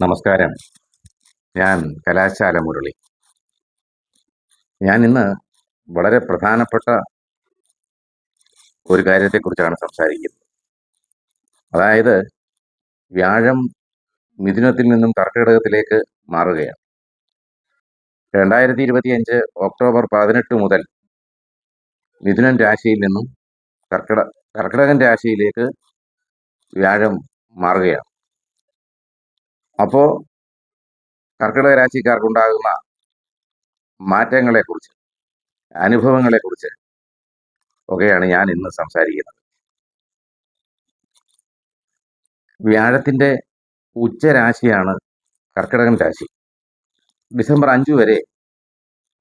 നമസ്കാരം. ഞാൻ കലാശാല മുരളി. ഞാൻ ഇന്ന് വളരെ പ്രധാനപ്പെട്ട ഒരു കാര്യത്തെക്കുറിച്ചാണ് സംസാരിക്കുന്നത്. അതായത് വ്യാഴം മിഥുനത്തിൽ നിന്നും കർക്കിടകത്തിലേക്ക് മാറുകയാണ്. 2025 ഒക്ടോബർ 18 മുതൽ മിഥുനൻ രാശിയിൽ നിന്നും കർക്കിടകൻ രാശിയിലേക്ക് വ്യാഴം മാറുകയാണ്. അപ്പോൾ കർക്കിടക രാശിക്കാർക്കുണ്ടാകുന്ന മാറ്റങ്ങളെക്കുറിച്ച്, അനുഭവങ്ങളെക്കുറിച്ച് ഒക്കെയാണ് ഞാൻ ഇന്ന് സംസാരിക്കുന്നത്. വ്യാഴത്തിന്റെ ഉച്ചരാശിയാണ് കർക്കിടകൻ രാശി. ഡിസംബർ 5 വരെ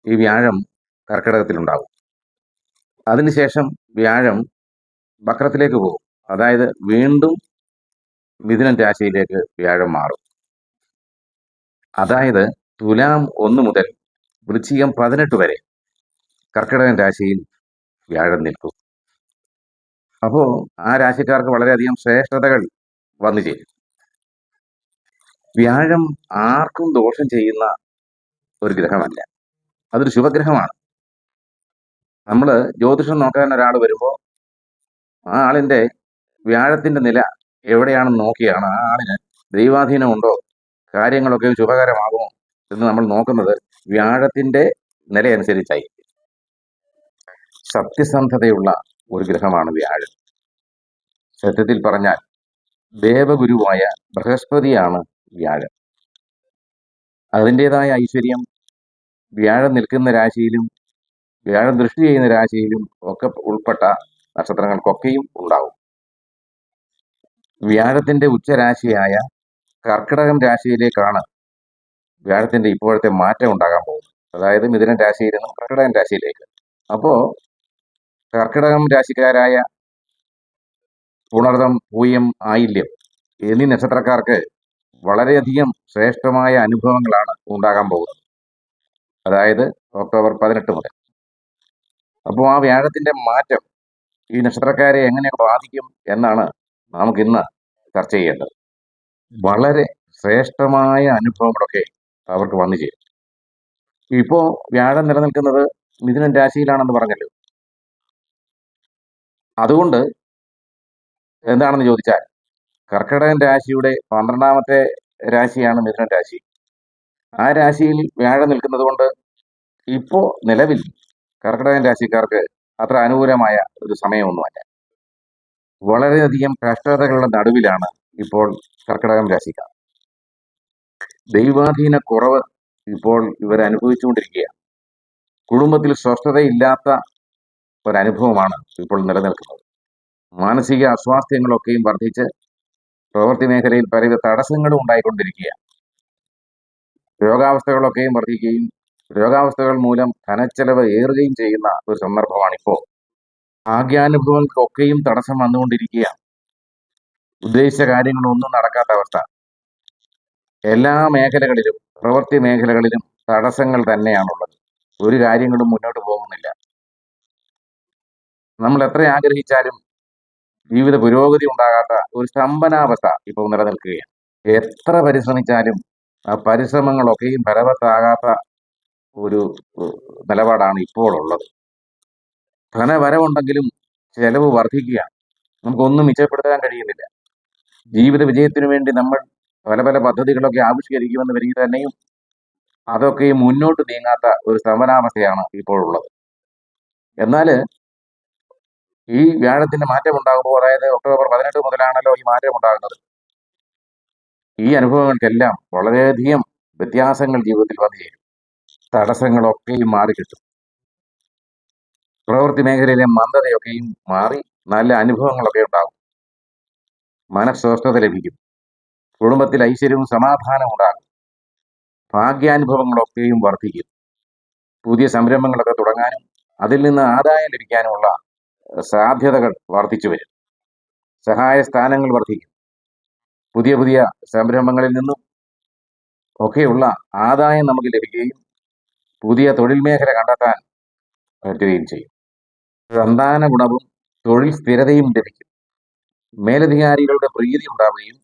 ഈ വ്യാഴം കർക്കിടകത്തിലുണ്ടാകും. അതിനുശേഷം വ്യാഴം വക്രത്തിലേക്ക് പോകും. അതായത് വീണ്ടും മിഥുനൻ രാശിയിലേക്ക് വ്യാഴം മാറും. അതായത് തുലാം 1 മുതൽ വൃശ്ചികം 18 വരെ കർക്കിടകൻ രാശിയിൽ വ്യാഴം നിൽക്കും. അപ്പോൾ ആ രാശിക്കാർക്ക് വളരെയധികം ശ്രേഷ്ഠതകൾ വന്നു ചേരും. വ്യാഴം ആർക്കും ദോഷം ചെയ്യുന്ന ഒരു ഗ്രഹമല്ല, അതൊരു ശുഭഗ്രഹമാണ്. നമ്മൾ ജ്യോതിഷം നോക്കാൻ ഒരാൾ വരുമ്പോൾ ആ ആളിന്റെ വ്യാഴത്തിന്റെ നില എവിടെയാണെന്ന് നോക്കിയാണ് ആ ആളിന് ദൈവാധീനം ഉണ്ടോ, കാര്യങ്ങളൊക്കെ ശുഭകരമാകുമോ എന്ന് നമ്മൾ നോക്കുന്നത് വ്യാഴത്തിന്റെ നിലയനുസരിച്ചായി. സത്യസന്ധതയുള്ള ഒരു ഗ്രഹമാണ് വ്യാഴം. സത്യത്തിൽ പറഞ്ഞാൽ ദേവഗുരുവായ ബൃഹസ്പതിയാണ് വ്യാഴം. അതിൻ്റെതായ ഐശ്വര്യം വ്യാഴം നിൽക്കുന്ന രാശിയിലും വ്യാഴം ദൃഷ്ടി ചെയ്യുന്ന രാശിയിലും ഒക്കെ ഉൾപ്പെട്ട നക്ഷത്രങ്ങൾക്കൊക്കെയും ഉണ്ടാവും. വ്യാഴത്തിന്റെ ഉച്ചരാശിയായ കർക്കിടകം രാശിയിലേക്കാണ് വ്യാഴത്തിന്റെ ഇപ്പോഴത്തെ മാറ്റം ഉണ്ടാകാൻ പോകുന്നത്. അതായത് മിഥുനൻ രാശിയിൽ നിന്നും കർക്കിടകൻ രാശിയിലേക്ക്. അപ്പോ കർക്കിടകം രാശിക്കാരായ പുണർദം, പൂയം, ആയില്യം എന്നീ നക്ഷത്രക്കാർക്ക് വളരെയധികം ശ്രേഷ്ഠമായ അനുഭവങ്ങളാണ് ഉണ്ടാകാൻ പോകുന്നത്. അതായത് ഒക്ടോബർ 18 മുതൽ. അപ്പോൾ ആ വ്യാഴത്തിന്റെ മാറ്റം ഈ നക്ഷത്രക്കാരെ എങ്ങനെ ബാധിക്കും എന്നാണ് നമുക്കിന്ന് ചർച്ച ചെയ്യേണ്ടത്. വളരെ ശ്രേഷ്ഠമായ അനുഭവങ്ങളൊക്കെ അവർക്ക് വന്നു ചേരും. ഇപ്പോ വ്യാഴം നിലനിൽക്കുന്നത് മിഥുനൻ രാശിയിലാണെന്ന് പറഞ്ഞല്ലോ. അതുകൊണ്ട് എന്താണെന്ന് ചോദിച്ചാൽ കർക്കിടകൻ രാശിയുടെ 12ാമത്തെ രാശിയാണ് മിഥുനൻ രാശി. ആ രാശിയിൽ വ്യാഴം നിൽക്കുന്നത് കൊണ്ട് ഇപ്പോ നിലവിൽ കർക്കിടകൻ രാശിക്കാർക്ക് അത്ര അനുകൂലമായ ഒരു സമയമൊന്നുമല്ല. വളരെയധികം കഷ്ടതകളുടെ നടുവിലാണ് ഇപ്പോൾ കർക്കിടകം രാശിക്കാർ. ദൈവാധീന കുറവ് ഇപ്പോൾ ഇവർ അനുഭവിച്ചുകൊണ്ടിരിക്കുകയാണ്. കുടുംബത്തിൽ സ്വസ്ഥതയില്ലാത്ത ഒരനുഭവമാണ് ഇപ്പോൾ നിലനിൽക്കുന്നത്. മാനസിക അസ്വാസ്ഥ്യങ്ങളൊക്കെയും വർദ്ധിച്ച് പ്രവൃത്തി മേഖലയിൽ പല തടസ്സങ്ങളും ഉണ്ടായിക്കൊണ്ടിരിക്കുകയാണ്. രോഗാവസ്ഥകളൊക്കെയും വർദ്ധിക്കുകയും രോഗാവസ്ഥകൾ മൂലം ധനച്ചെലവ് ഏറുകയും ചെയ്യുന്ന ഒരു സന്ദർഭമാണിപ്പോൾ. ഭാഗ്യാനുഭവങ്ങൾക്കൊക്കെയും തടസ്സം വന്നുകൊണ്ടിരിക്കുകയാണ്. ഉദ്ദേശിച്ച കാര്യങ്ങളൊന്നും നടക്കാത്ത അവസ്ഥ. എല്ലാ മേഖലകളിലും, പ്രവൃത്തി മേഖലകളിലും തടസ്സങ്ങൾ തന്നെയാണുള്ളത്. ഒരു കാര്യങ്ങളും മുന്നോട്ട് പോകുന്നില്ല. നമ്മൾ എത്ര ആഗ്രഹിച്ചാലും ജീവിത പുരോഗതി ഉണ്ടാകാത്ത ഒരു സ്തംഭനാവസ്ഥ ഇപ്പോൾ നിലനിൽക്കുകയാണ്. എത്ര പരിശ്രമിച്ചാലും ആ പരിശ്രമങ്ങളൊക്കെയും ഫലവത്താകാത്ത ഒരു നിലപാടാണ് ഇപ്പോൾ ഉള്ളത്. ധനവരവുണ്ടെങ്കിലും ചെലവ് വർദ്ധിക്കുകയാണ്. നമുക്കൊന്നും മിച്ചപ്പെടുത്താൻ കഴിയുന്നില്ല. ജീവിത വിജയത്തിനു വേണ്ടി നമ്മൾ പല പല പദ്ധതികളൊക്കെ ആവിഷ്കരിക്കുമെന്ന് വരിക തന്നെയും അതൊക്കെ മുന്നോട്ട് നീങ്ങാത്ത ഒരു സ്തംഭനാവസ്ഥയാണ് ഇപ്പോഴുള്ളത്. എന്നാൽ ഈ വ്യാഴത്തിന്റെ മാറ്റം ഉണ്ടാകുമ്പോൾ, അതായത് ഒക്ടോബർ 18 മുതലാണല്ലോ ഈ മാറ്റം ഉണ്ടാകുന്നത്, ഈ അനുഭവങ്ങൾക്കെല്ലാം വളരെയധികം വ്യത്യാസങ്ങൾ ജീവിതത്തിൽ വന്നു ചേരും. തടസ്സങ്ങളൊക്കെയും മാറിക്കിട്ടും. പ്രവൃത്തി മേഖലയിലെ മന്ദതയൊക്കെയും മാറി നല്ല അനുഭവങ്ങളൊക്കെ ഉണ്ടാകും. മനഃസ്വസ്ഥത ലഭിക്കും. കുടുംബത്തിൽ ഐശ്വര്യവും സമാധാനവും ഉണ്ടാകും. ഭാഗ്യാനുഭവങ്ങളൊക്കെയും വർദ്ധിക്കും. പുതിയ സംരംഭങ്ങളൊക്കെ തുടങ്ങാനും അതിൽ നിന്ന് ആദായം ലഭിക്കാനുമുള്ള സാധ്യതകൾ വർദ്ധിച്ചു വരും. സഹായ സ്ഥാനങ്ങൾ വർദ്ധിക്കും. പുതിയ പുതിയ സംരംഭങ്ങളിൽ നിന്നും ഒക്കെയുള്ള ആദായം നമുക്ക് ലഭിക്കുകയും പുതിയ തൊഴിൽ മേഖല കണ്ടെത്താൻ പറ്റുകയും ചെയ്യും. സന്താന ഗുണവും തൊഴിൽ സ്ഥിരതയും ലഭിക്കും. മേലധികാരികളുടെ പ്രീതി ഉണ്ടാവുകയും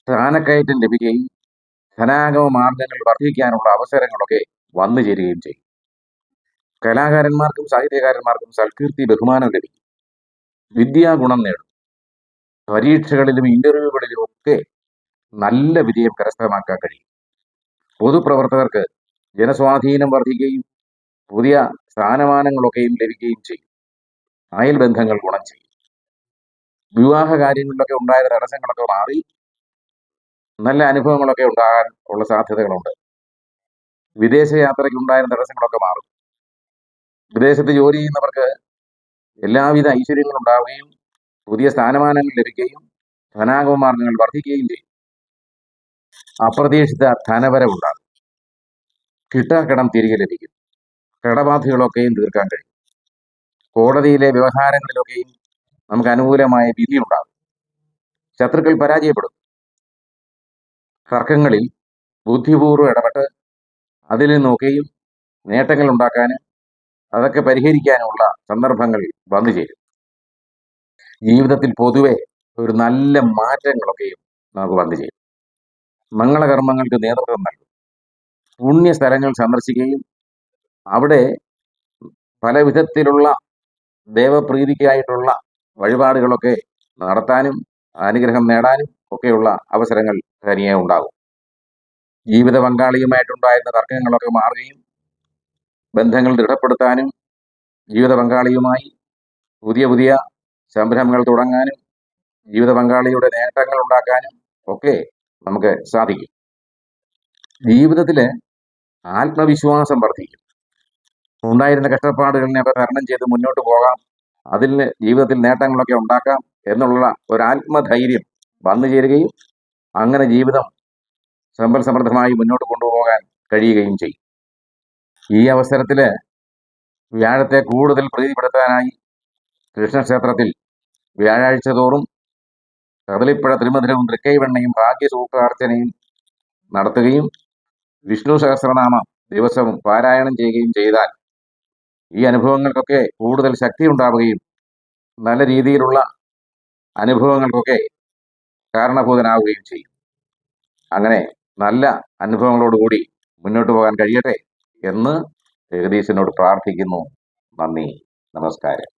സ്ഥാനക്കയറ്റം ലഭിക്കുകയും ധനാഗമ മാർഗങ്ങൾ വർദ്ധിക്കാനുള്ള അവസരങ്ങളൊക്കെ വന്നു ചേരുകയും ചെയ്യും. കലാകാരന്മാർക്കും സാഹിത്യകാരന്മാർക്കും സൽകീർത്തി ബഹുമാനം ലഭിക്കും. വിദ്യാഗുണം നേടും. പരീക്ഷകളിലും ഇന്റർവ്യൂകളിലും ഒക്കെ നല്ല വിജയം കരസ്ഥമാക്കാൻ കഴിയും. പൊതുപ്രവർത്തകർക്ക് ജനസ്വാധീനം വർദ്ധിക്കുകയും പുതിയ സ്ഥാനമാനങ്ങളൊക്കെയും ലഭിക്കുകയും ചെയ്യും. അയൽബന്ധങ്ങൾ ഗുണം ചെയ്യും. വിവാഹ കാര്യങ്ങളിലൊക്കെ ഉണ്ടായ തടസ്സങ്ങളൊക്കെ മാറി നല്ല അനുഭവങ്ങളൊക്കെ ഉണ്ടാകാൻ ഉള്ള സാധ്യതകളുണ്ട്. വിദേശ യാത്രയ്ക്ക് ഉണ്ടായിരുന്ന തടസ്സങ്ങളൊക്കെ മാറും. വിദേശത്ത് ജോലി ചെയ്യുന്നവർക്ക് എല്ലാവിധ ഐശ്വര്യങ്ങളും ഉണ്ടാവുകയും പുതിയ സ്ഥാനമാനങ്ങൾ ലഭിക്കുകയും ധനാഗമ മാർഗങ്ങൾ വർദ്ധിക്കുകയും ചെയ്യും. അപ്രതീക്ഷിത ധനവരവുണ്ടാകും. കിട്ടാക്കടം തിരികെ ലഭിക്കും. കടബാധകളൊക്കെയും തീർക്കാൻ കഴിയും. കോടതിയിലെ വ്യവഹാരങ്ങളിലൊക്കെയും നമുക്ക് അനുകൂലമായ വിധിയുണ്ടാകും. ശത്രുക്കൾ പരാജയപ്പെടും. തർക്കങ്ങളിൽ ബുദ്ധിപൂർവ്വം ഇടപെട്ട് അതിൽ നിന്നൊക്കെയും നേട്ടങ്ങൾ ഉണ്ടാക്കാനും അതൊക്കെ പരിഹരിക്കാനുമുള്ള സന്ദർഭങ്ങൾ വന്നു ചേരും. ജീവിതത്തിൽ പൊതുവെ ഒരു നല്ല മാറ്റങ്ങളൊക്കെയും നമുക്ക് വന്നു ചേരും. മംഗളകർമ്മങ്ങൾക്ക് നേതൃത്വം നൽകും. പുണ്യ സ്ഥലങ്ങൾ സന്ദർശിക്കുകയും അവിടെ പല വിധത്തിലുള്ള ദേവപ്രീതിക്കായിട്ടുള്ള വഴിപാടുകളൊക്കെ നടത്താനും അനുഗ്രഹം നേടാനും ഒക്കെയുള്ള അവസരങ്ങൾ തനിയെ ഉണ്ടാകും. ജീവിത പങ്കാളിയുമായിട്ടുണ്ടായിരുന്ന തർക്കങ്ങളൊക്കെ മാറുകയും ബന്ധങ്ങൾ ദൃഢപ്പെടുത്താനും ജീവിത പങ്കാളിയുമായി പുതിയ പുതിയ സംരംഭങ്ങൾ തുടങ്ങാനും ജീവിത പങ്കാളിയുടെ നേട്ടങ്ങൾ ഉണ്ടാക്കാനും ഒക്കെ നമുക്ക് സാധിക്കും. ജീവിതത്തിൽ ആത്മവിശ്വാസം വർദ്ധിക്കും. ഉണ്ടായിരുന്ന കഷ്ടപ്പാടുകളിനെയൊക്കെ തരണം ചെയ്ത് മുന്നോട്ട് പോകാം, അതിൽ ജീവിതത്തിൽ നേട്ടങ്ങളൊക്കെ ഉണ്ടാക്കാം എന്നുള്ള ഒരു ആത്മധൈര്യം വന്നു ചേരുകയും അങ്ങനെ ജീവിതം സമ്പൽ സമൃദ്ധമായി മുന്നോട്ട് കൊണ്ടുപോകാൻ കഴിയുകയും ചെയ്യും. ഈ അവസരത്തിൽ വ്യാഴത്തെ കൂടുതൽ പ്രീതിപ്പെടുത്താനായി കൃഷ്ണക്ഷേത്രത്തിൽ വ്യാഴാഴ്ച തോറും കദളിപ്പഴ തിരുമധുരവും തൃക്കൈവെണ്ണയും ഭാഗ്യസൂക്താർച്ചനയും നടത്തുകയും വിഷ്ണു സഹസ്രനാമം ദിവസവും പാരായണം ചെയ്യുകയും ചെയ്താൽ ഈ അനുഭവങ്ങൾക്കൊക്കെ കൂടുതൽ ശക്തി ഉണ്ടാവുകയും നല്ല രീതിയിലുള്ള അനുഭവങ്ങൾക്കൊക്കെ കാരണഭൂതനാവുകയും ചെയ്യും. അങ്ങനെ നല്ല അനുഭവങ്ങളോടുകൂടി മുന്നോട്ട് പോകാൻ കഴിയട്ടെ എന്ന് ജഗദീശനോട് പ്രാർത്ഥിക്കുന്നു. നന്ദി, നമസ്കാരം.